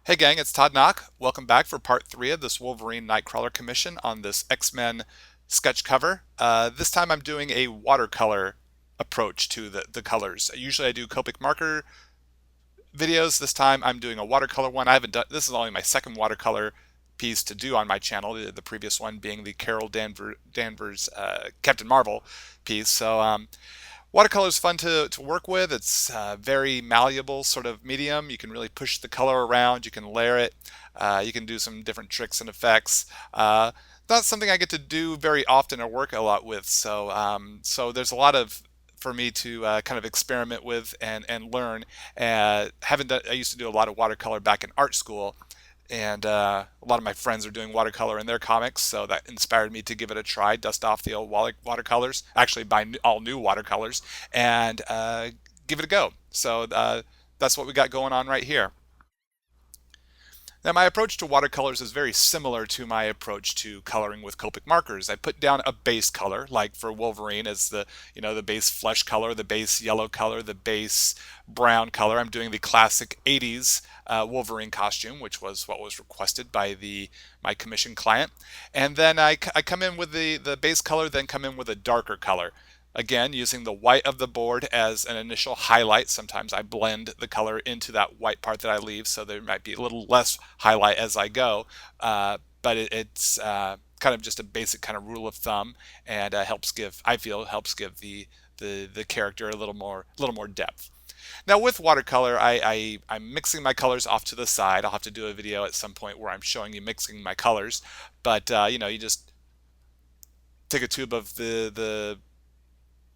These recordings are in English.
Hey gang, it's Todd Nauck. Welcome back for part 3 of this Wolverine Nightcrawler commission on this X-Men sketch cover. This time I'm doing a watercolor approach to the colors. Usually I do Copic marker videos. This time I'm doing a watercolor one. I haven't done, this is only my second watercolor piece to do on my channel, the previous one being the Carol Danvers Captain Marvel piece. Watercolor is fun to work with. It's a very malleable sort of medium. You can really push the color around. You can layer it. You can do some different tricks and effects. Not something I get to do very often or work a lot with. So there's a lot of for me to kind of experiment with and learn. Haven't done, I used to do a lot of watercolor back in art school, and a lot of my friends are doing watercolor in their comics, so that inspired me to give it a try, dust off the old watercolors, actually buy all new watercolors, and give it a go. That's what we got going on right here. Now, my approach to watercolors is very similar to my approach to coloring with Copic markers. I put down a base color, like for Wolverine as the base flesh color, the base yellow color, the base brown color. I'm doing the classic 80s Wolverine costume, which was what was requested by my commission client. And then I come in with the base color, then come in with a darker color. Again, using the white of the board as an initial highlight. Sometimes I blend the color into that white part that I leave, so there might be a little less highlight as I go. But it's kind of just a basic kind of rule of thumb, and I feel helps give the character a little more depth. Now with watercolor, I'm mixing my colors off to the side. I'll have to do a video at some point where I'm showing you mixing my colors. But you just take a tube of the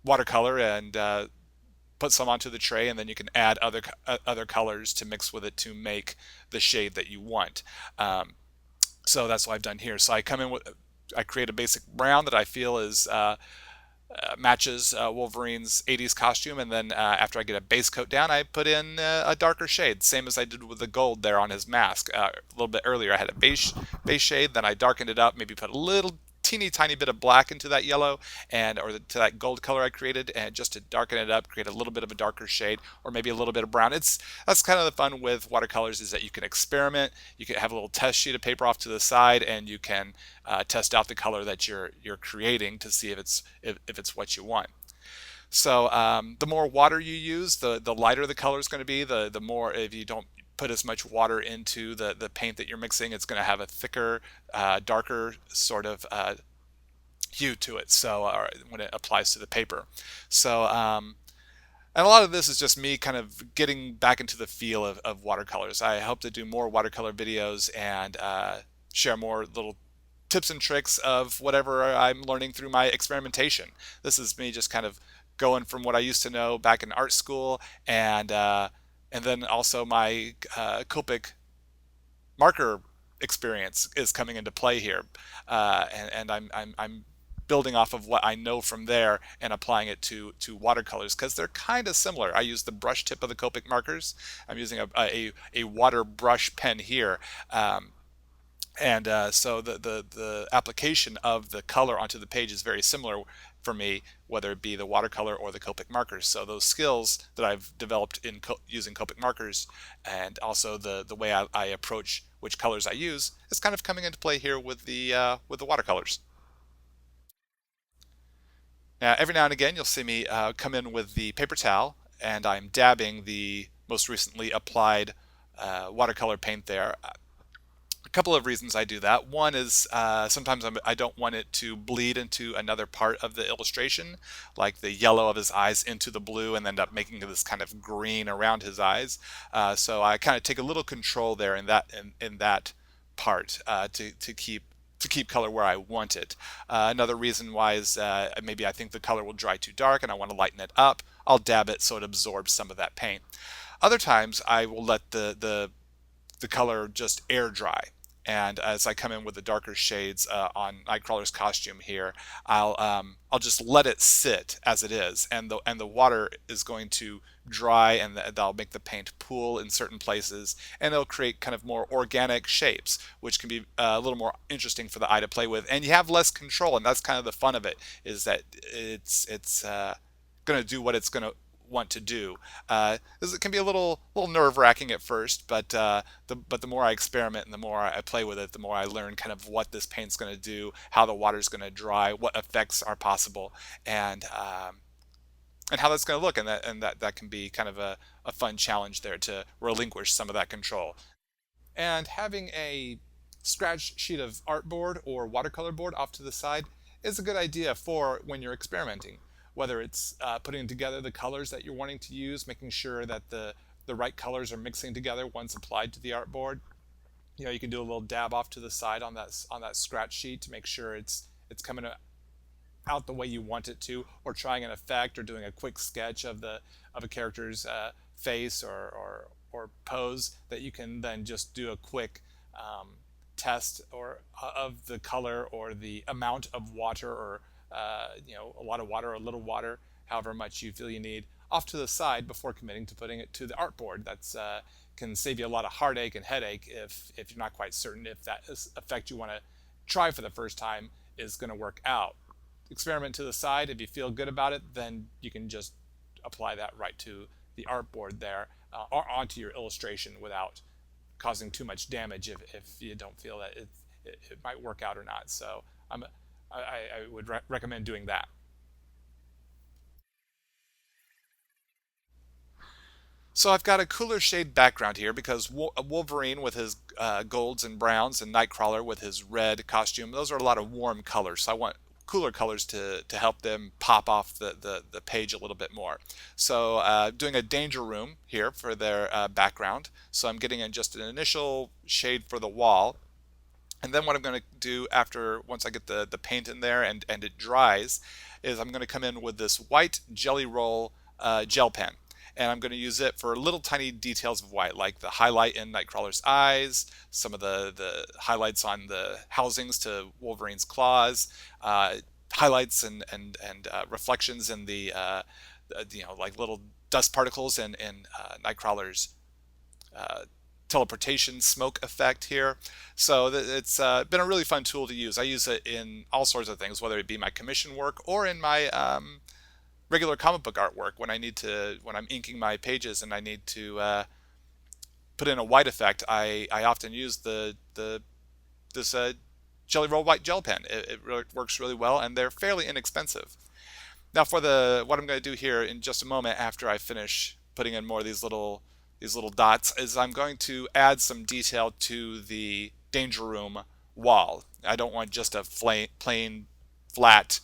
watercolor and put some onto the tray, and then you can add other colors to mix with it to make the shade that you want. So that's what I've done here. So I create a basic brown that I feel is matches Wolverine's 80s costume, and then after I get a base coat down, I put in a darker shade, same as I did with the gold there on his mask. A little bit earlier I had a base shade, then I darkened it up, maybe put a little teeny tiny bit of black into that yellow to that gold color I created, and just to darken it up, create a little bit of a darker shade, or maybe a little bit of brown. That's kind of the fun with watercolors, is that you can experiment. You can have a little test sheet of paper off to the side, and you can test out the color that you're creating to see if it's what you want. The more water you use, the lighter the color is going to be. The more, if you don't put as much water into the paint that you're mixing, it's going to have a thicker, darker sort of hue to it. When it applies to the paper, and a lot of this is just me kind of getting back into the feel of watercolors. I hope to do more watercolor videos and share more little tips and tricks of whatever I'm learning through my experimentation. This is me just kind of going from what I used to know back in art school, and then also my Copic marker experience is coming into play here, and I'm building off of what I know from there and applying it to watercolors, because they're kind of similar. I use the brush tip of the Copic markers. I'm using a water brush pen here. So the application of the color onto the page is very similar for me, whether it be the watercolor or the Copic markers. So those skills that I've developed in using Copic markers, and also the way I approach which colors I use, is kind of coming into play here with the watercolors. Now, every now and again, you'll see me come in with the paper towel, and I'm dabbing the most recently applied watercolor paint there. A couple of reasons I do that. One is sometimes I don't want it to bleed into another part of the illustration, like the yellow of his eyes into the blue and end up making this kind of green around his eyes. So I kind of take a little control there in that part to keep color where I want it. Another reason why is maybe I think the color will dry too dark and I want to lighten it up. I'll dab it so it absorbs some of that paint. Other times I will let the color just air dry. And as I come in with the darker shades on Nightcrawler's costume here, I'll just let it sit as it is, and the water is going to dry, and that'll make the paint pool in certain places, and it'll create kind of more organic shapes, which can be a little more interesting for the eye to play with, and you have less control, and that's kind of the fun of it, is that it's going to do want to do. It can be a little nerve-wracking at first, but the more I experiment and the more I play with it, the more I learn kind of what this paint's going to do, how the water's going to dry, what effects are possible, and how that's going to look, and that can be kind of a fun challenge there to relinquish some of that control. And having a scratch sheet of artboard or watercolor board off to the side is a good idea for when you're experimenting. Whether it's putting together the colors that you're wanting to use, making sure that the right colors are mixing together once applied to the artboard. You can do a little dab off to the side on that scratch sheet to make sure it's coming out the way you want it to, or trying an effect or doing a quick sketch of a character's face or pose that you can then just do a quick test or of the color or the amount of water, or a lot of water or a little water, however much you feel you need, off to the side before committing to putting it to the artboard. That's can save you a lot of heartache and headache if you're not quite certain if that effect you want to try for the first time is going to work out. Experiment to the side. If you feel good about it, then you can just apply that right to the artboard there, or onto your illustration without causing too much damage if you don't feel that it might work out or not. So I would recommend doing that. So I've got a cooler shade background here because Wolverine with his golds and browns, and Nightcrawler with his red costume, those are a lot of warm colors. So I want cooler colors to help them pop off the page a little bit more. So doing a danger room here for their background. So I'm getting in just an initial shade for the wall. And then what I'm going to do once I get the paint in there and it dries, is I'm going to come in with this white Jelly Roll gel pen. And I'm going to use it for little tiny details of white, like the highlight in Nightcrawler's eyes, some of the highlights on the housings to Wolverine's claws, highlights and reflections in the like little dust particles in Nightcrawler's teleportation smoke effect here. So it's been a really fun tool to use. I use it in all sorts of things, whether it be my commission work or in my regular comic book artwork when I'm inking my pages and I need to put in a white effect. I often use this Jelly Roll white gel pen. It really works really well, and they're fairly inexpensive. Now for what I'm going to do here in just a moment after I finish putting in more of these little dots is I'm going to add some detail to the danger room wall. I don't want just a plain flat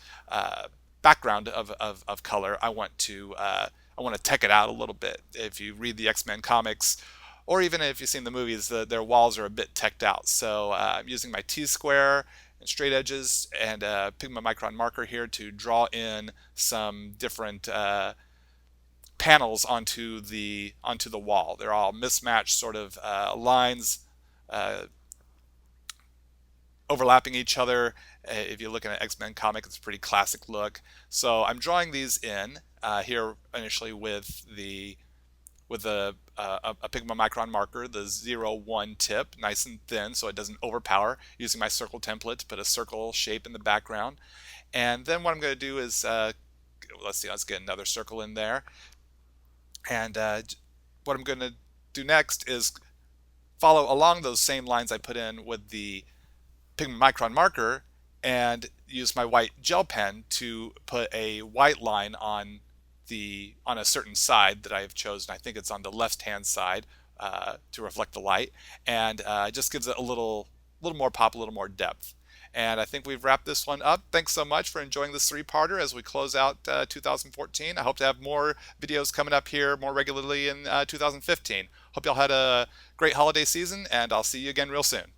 background of color. I want to tech it out a little bit. If you read the X-Men comics, or even if you've seen the movies, their walls are a bit teched out. So I'm using my T-square and straight edges and Pigma Micron marker here to draw in some different panels onto the wall. They're all mismatched sort of lines overlapping each other. If you look at an X-Men comic, it's a pretty classic look. So I'm drawing these in here initially with a Pigma Micron marker, the 01 tip, nice and thin so it doesn't overpower, using my circle template to put a circle shape in the background. And then what I'm going to do is, let's get another circle in there. And what I'm going to do next is follow along those same lines I put in with the Pigma Micron marker and use my white gel pen to put a white line on a certain side that I have chosen. I think it's on the left hand side to reflect the light, and it just gives it a little more pop, a little more depth. And I think we've wrapped this one up. Thanks so much for enjoying this three-parter as we close out 2014. I hope to have more videos coming up here more regularly in 2015. Hope y'all had a great holiday season, and I'll see you again real soon.